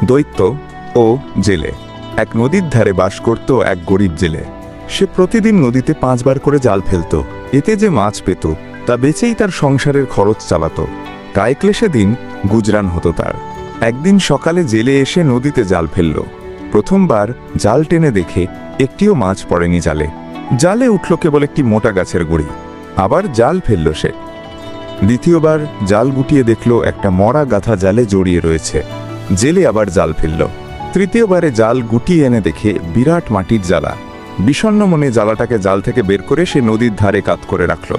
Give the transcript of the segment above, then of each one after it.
দৈত্য ও জেলে। এক নদীর ধারে বাস করত এক গরিব জেলে। সে প্রতিদিন নদীতে 5 বার করে জাল ফেলত। এতে যে মাছ পেত তা বেচেই তার সংসারের খরচ চালাত। কায়ক্লেশে দিন গুজরান হতো তার। একদিন সকালে জেলে এসে নদীতে জাল ফেলল। প্রথমবার জাল টেনে দেখে একটিও মাছ পড়েনি জালে। জালে উঠল কেবল একটি মোটা গাছের গুঁড়ি। আবার জাল ফেলল সে। দ্বিতীয়বার জাল গুটিয়ে দেখল একটা মরা গাধা জালে জড়িয়ে রয়েছে। জেলে আবার জাল ফেলল। তৃতীয়বারে জাল গুটিয়ে এনে দেখে বিরাট মাটির জালা। বিষণ্ণ মনে জালাটাকে জাল থেকে বের করে সে নদীর ধারে কাত করে রাখল।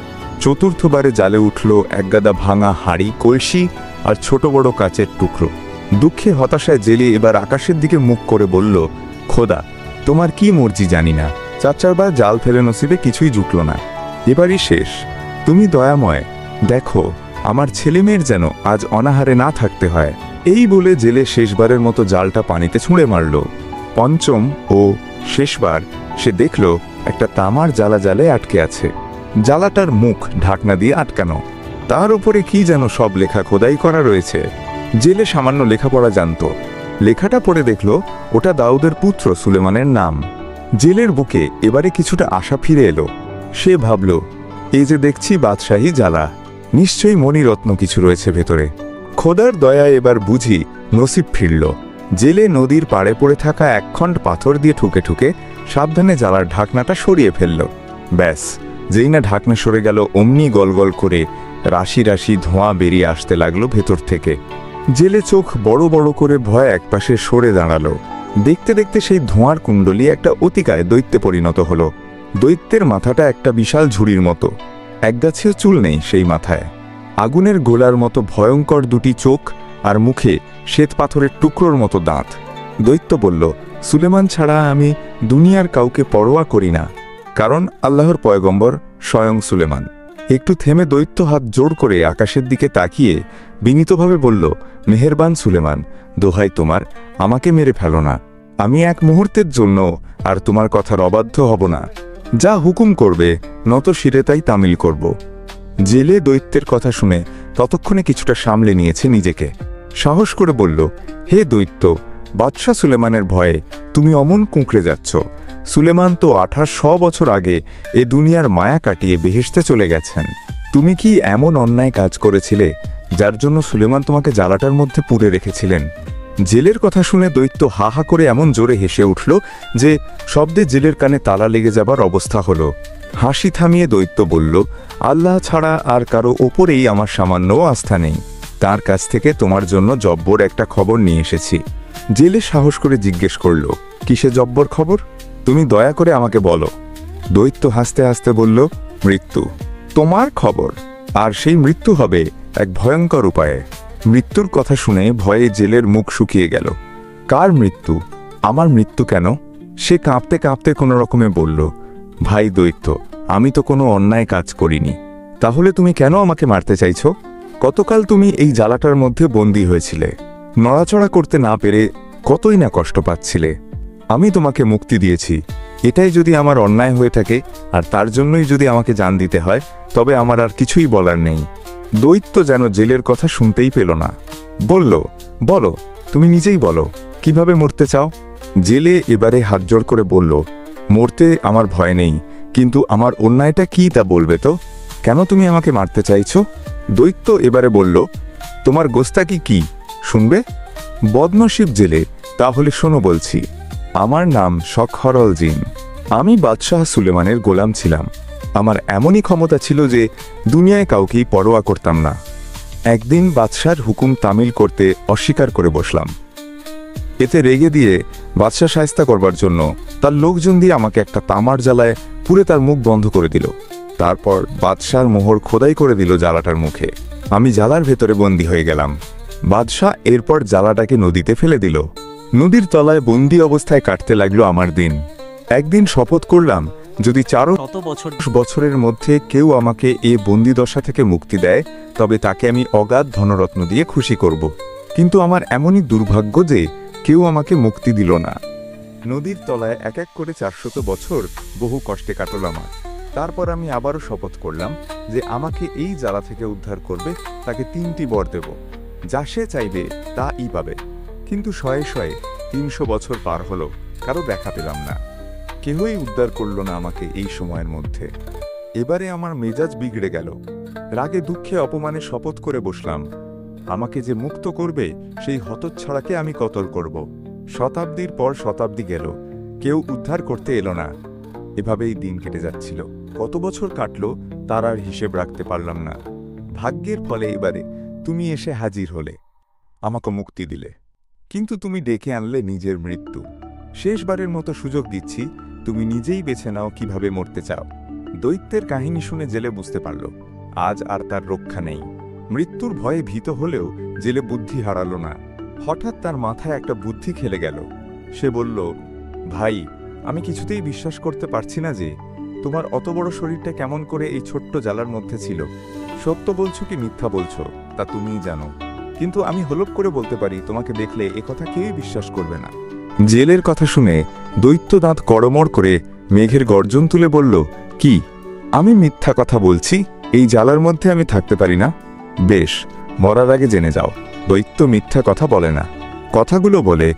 চতুর্থবারে জালে উঠল একগাদা ভাঙা হাঁড়ি, কলসি আর ছোট বড় কাচের টুকরো। দুঃখে হতাশায় জেলে এবার আকাশের দিকে মুখ করে বলল, খোদা, তোমার কি মর্জি জানি না, 4-4 জাল ফেলে নসিবে কিছুই জুটল না। এবারই শেষ, তুমি দয়াময়, দেখো আমার ছেলেমেয়ের যেন আজ অনাহারে না থাকতে হয়। এই বলে জেলে শেষবারের মতো জালটা পানিতে ছুঁড়ে মারল। পঞ্চম ও শেষবার সে দেখল একটা তামার জালা জালে আটকে আছে। জালাটার মুখ ঢাকনা দিয়ে আটকানো। তার উপরে কি যেন সব লেখা খোদাই করা রয়েছে। জেলে সামান্য লেখাপড়া জানত। লেখাটা পড়ে দেখল ওটা দাউদের পুত্র সুলেমানের নাম। জেলের বুকে এবারে কিছুটা আশা ফিরে এলো। সে ভাবল, এই যে দেখছি বাদশাহী জালা, নিশ্চয়ই মণিরত্ন কিছু রয়েছে ভেতরে। খোদার দয়া এবার বুঝি নসিব ফিরল। জেলে নদীর পাড়ে পড়ে থাকা একখণ্ড পাথর দিয়ে ঠুকে ঠুকে সাবধানে জালার ঢাকনাটা সরিয়ে ফেলল। ব্যাস, যেই না ঢাকনা সরে গেল অমনি গলগল করে রাশি রাশি ধোঁয়া বেরিয়ে আসতে লাগলো ভেতর থেকে। জেলে চোখ বড় বড় করে ভয় একপাশে সরে দাঁড়ালো। দেখতে দেখতে সেই ধোঁয়ার কুণ্ডলী একটা অতিকায় দৈত্যে পরিণত হলো। দৈত্যের মাথাটা একটা বিশাল ঝুড়ির মতো, একগাছিও চুল নেই সেই মাথায়। আগুনের গোলার মতো ভয়ঙ্কর দুটি চোখ আর মুখে শ্বেত পাথরের টুকরোর মতো দাঁত। দৈত্য বলল, সুলেমান ছাড়া আমি দুনিয়ার কাউকে পরোয়া করি না, কারণ আল্লাহর পয়গম্বর স্বয়ং সুলেমান। একটু থেমে দৈত্য হাত জোড় করে আকাশের দিকে তাকিয়ে বিনীতভাবে বলল, মেহেরবান সুলেমান, দোহাই তোমার, আমাকে মেরে ফেলো না। আমি এক মুহূর্তের জন্য আর তোমার কথার অবাধ্য হব না। যা হুকুম করবে নত শিরে তাই তামিল করব। জেলে দৈত্যের কথা শুনে ততক্ষণে কিছুটা সামলে নিয়েছে নিজেকে। সাহস করে বলল, হে দৈত্য, বাদশাহ সুলেমানের ভয়ে তুমি অমন কুঁকড়ে যাচ্ছ। সুলেমান তো 1800 বছর আগে এ দুনিয়ার মায়া কাটিয়ে বেহেশতে চলে গেছেন। তুমি কি এমন অন্যায় কাজ করেছিলে যার জন্য সুলেমান তোমাকে জ্বালাটার মধ্যে পুড়ে রেখেছিলেন? জেলের কথা শুনে দৈত্য হা হা করে এমন জোরে হেসে উঠল যে শব্দে জেলের কানে তালা লেগে যাবার অবস্থা হলো। হাসি থামিয়ে দৈত্য বলল, আল্লাহ ছাড়া আর কারো ওপরেই আমার সামান্য আস্থা নেই। তার কাছ থেকে তোমার জন্য জব্বর একটা খবর নিয়ে এসেছি। জেলে সাহস করে জিজ্ঞেস করল, কিসে জব্বর খবর? তুমি দয়া করে আমাকে বলো। দৈত্য হাসতে হাসতে বলল, মৃত্যু। তোমার খবর, আর সেই মৃত্যু হবে এক ভয়ঙ্কর উপায়ে। মৃত্যুর কথা শুনে ভয়ে জেলের মুখ শুকিয়ে গেল। কার মৃত্যু? আমার মৃত্যু কেন? সে কাঁপতে কাঁপতে কোনো রকমে বলল, ভাই দৈত্য, আমি তো কোনো অন্যায় কাজ করিনি। তাহলে তুমি কেন আমাকে মারতে চাইছো? কতকাল তুমি এই জ্বালাটার মধ্যে বন্দী হয়েছিলে, নড়াচড়া করতে না পেরে কতই না কষ্ট পাচ্ছিলে। আমি তোমাকে মুক্তি দিয়েছি। এটাই যদি আমার অন্যায় হয়ে থাকে আর তার জন্যই যদি আমাকে জান দিতে হয়, তবে আমার আর কিছুই বলার নেই। দৈত্য যেন জেলের কথা শুনতেই পেল না। বলল, বলো, তুমি নিজেই বলো, কিভাবে মরতে চাও? জেলে এবারে হাত জোড় করে বলল, মরতে আমার ভয় নেই, কিন্তু আমার অন্যায়টা কি তা বলবে তো? কেন তুমি আমাকে মারতে চাইছো? দৈত্য এবারে বলল, তোমার গোস্তাকি কি শুনবে? বদনসিব জেলে, তাহলে শোনো বলছি। আমার নাম শখহরল জিন। আমি বাদশাহ সুলেমানের গোলাম ছিলাম। আমার এমনই ক্ষমতা ছিল যে দুনিয়ায় কাউকেই পরোয়া করতাম না। একদিন বাদশার হুকুম তামিল করতে অস্বীকার করে বসলাম। এতে রেগে দিয়ে বাদশাহ শায়েস্তা করবার জন্য তার লোকজন দিয়ে আমাকে একটা তামার জ্বালায় পুরে তার মুখ বন্ধ করে দিল। তারপর বাদশার মোহর খোদাই করে দিল জ্বালাটার মুখে। আমি জ্বালার ভেতরে বন্দী হয়ে গেলাম। বাদশাহ এরপর জ্বালাটাকে নদীতে ফেলে দিল। নদীর তলায় বন্দী অবস্থায় কাটতে লাগলো আমার দিন। একদিন শপথ করলাম, যদি 4 বছরের মধ্যে কেউ আমাকে এ বন্দিদশা থেকে মুক্তি দেয়, তবে তাকে আমি অগাধ ধনরত্ন দিয়ে খুশি করব। কিন্তু আমার এমনই দুর্ভাগ্য যে কেউ আমাকে মুক্তি দিল না। নদীর তলায় এক এক করে 400 বছর বহু কষ্টে কাটল আমার। তারপর আমি আবারও শপথ করলাম যে আমাকে এই জ্বালা থেকে উদ্ধার করবে তাকে 3টি বর দেব। যা সে চাইবে তা ই পাবে। কিন্তু শয়ে শয়ে 300 বছর পার হলো, কারো দেখা পেলাম না। কেহই উদ্ধার করল না আমাকে এই সময়ের মধ্যে। এবারে আমার মেজাজ বিগড়ে গেল। রাগে দুঃখে অপমানে শপথ করে বসলাম, আমাকে যে মুক্ত করবে সেই হতচ্ছাড়াকে আমি কতল করব। শতাব্দীর পর শতাব্দী গেল, কেউ উদ্ধার করতে এলো না। এভাবেই দিন কেটে যাচ্ছিল। কত বছর কাটলো তার আর হিসেব রাখতে পারলাম না। ভাগ্যের ফলে এবারে তুমি এসে হাজির হলে, আমাকে মুক্তি দিলে। কিন্তু তুমি ডেকে আনলে নিজের মৃত্যু। শেষবারের মতো সুযোগ দিচ্ছি, তুমি নিজেই বেছে নাও কিভাবে মরতে চাও। দৈত্যের কাহিনী শুনে জেলে বুঝতে পারল আজ আর তার রক্ষা নেই। মৃত্যুর ভয়ে ভীত হলেও জেলে বুদ্ধি হারালো না। হঠাৎ তার মাথায় একটা বুদ্ধি খেলে গেল। সে বলল, ভাই, আমি কিছুতেই বিশ্বাস করতে পারছি না যে তোমার অত বড় শরীরটা কেমন করে এই ছোট্ট জালার মধ্যে ছিল। সত্য বলছো কি মিথ্যা বলছো তা তুমিই জানো, কিন্তু আমি হলপ করে বলতে পারি তোমাকে দেখলে একথা কেউই বিশ্বাস করবে না। জেলের কথা শুনে দৈত্য দাঁত কড়মড় করে মেঘের গর্জন তুলে বলল, কি আমি মিথ্যা কথা বলছি? এই জালার মধ্যে আমি থাকতে পারি না? বেশ, মরার আগে জেনে যাও, দৈত্য মিথ্যা কথা বলে না। কথাগুলো বলে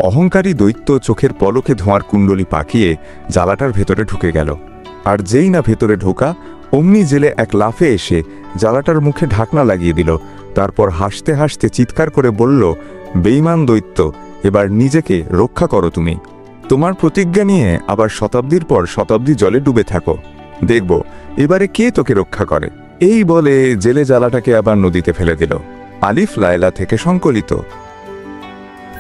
অহংকারী দৈত্য চোখের পলকে ধোঁয়ার কুণ্ডলি পাকিয়ে জালাটার ভেতরে ঢুকে গেল। আর যেই না ভেতরে ঢোকা, অমনি জেলে এক লাফে এসে জালাটার মুখে ঢাকনা লাগিয়ে দিল। তারপর হাসতে হাসতে চিৎকার করে বলল, বেঈমান দৈত্য, এবার নিজেকে রক্ষা করো তুমি। তোমার প্রতিজ্ঞা নিয়ে আবার শতাব্দীর পর শতাব্দী জলে ডুবে থাকো, দেখব এবারে কে তোকে রক্ষা করে। এই বলে জেলে জালাটাকে আবার নদীতে ফেলে দিল। আলিফ লায়লা থেকে সংকলিত।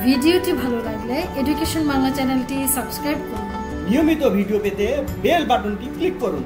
ভিডিওটি ভালো লাগলে এডুকেশন বাংলা চ্যানেলটি সাবস্ক্রাইব করুন। নিয়মিত ভিডিও পেতে বেল বাটনটি ক্লিক করুন।